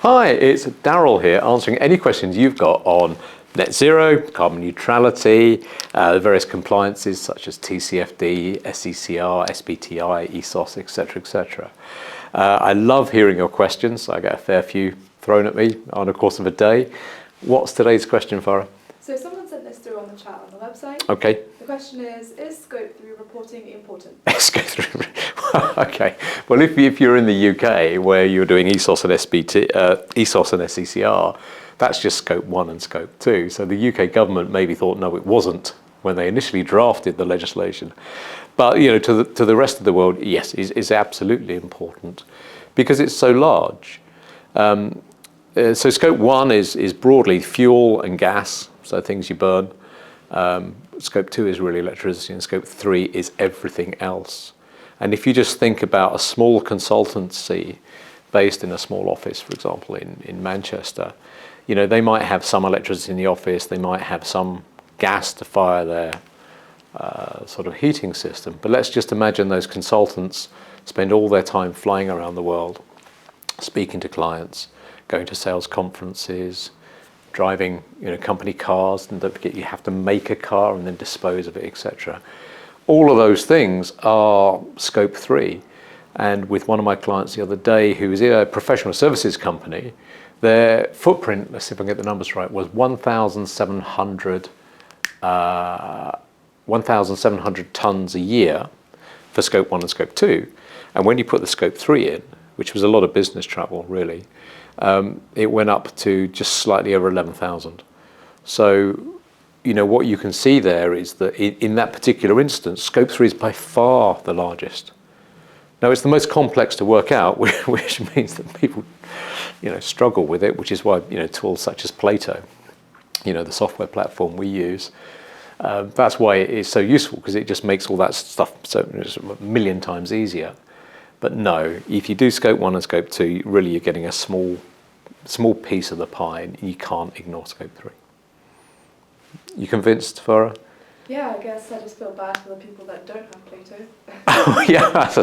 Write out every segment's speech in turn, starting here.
Hi, it's Daryl here answering any questions you've got on net zero, carbon neutrality, the various compliances such as TCFD, SECR, SBTI, ESOS, etc., etc. I love hearing your questions. I get a fair few thrown at me on the course of a day. What's today's question, Farah? So someone sent this through on the chat on the website. Okay. The question is Scope 3 reporting important? Scope 3. Okay. Well, if you're in the UK where you're doing ESOS and ESOS and SECR, that's just Scope 1 and Scope 2. So the UK government maybe thought, no, it wasn't when they initially drafted the legislation. But to the rest of the world, yes, is absolutely important because it's so large. So Scope 1 is broadly fuel and gas, so things you burn. Scope 2 is really electricity, and Scope 3 is everything else. And if you just think about a small consultancy based in a small office, for example, in Manchester, they might have some electricity in the office, they might have some gas to fire their sort of heating system. But let's just imagine those consultants spend all their time flying around the world, speaking to clients, going to sales conferences, driving company cars, and don't forget you have to make a car and then dispose of it, etc. All of those things are Scope 3. And with one of my clients the other day, who is a professional services company, their footprint, let's see if I can get the numbers right, was 1,700 tons a year for Scope 1 and Scope 2. And when you put the Scope 3 in, which was a lot of business travel really, it went up to just slightly over 11,000. So, what you can see there is that in that particular instance, Scope 3 is by far the largest. Now, it's the most complex to work out, which means that people, struggle with it, which is why, tools such as PLATO, the software platform we use, that's why it is so useful, because it just makes all that stuff so a million times easier. But no, if you do Scope 1 and Scope 2, really you're getting a small piece of the pie, and you can't ignore Scope 3. You convinced, Farah? Yeah, I guess I just feel bad for the people that don't have Plato. Oh, yeah, that's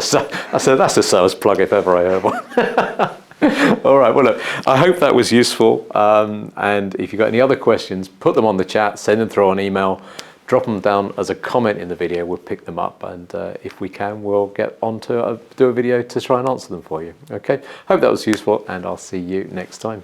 a sales plug if ever I heard one. All right, well, look, I hope that was useful. And if you've got any other questions, put them on the chat, send them through on email, drop them down as a comment in the video. We'll pick them up, and if we can, we'll get on to do a video to try and answer them for you. Okay, hope that was useful, and I'll see you next time.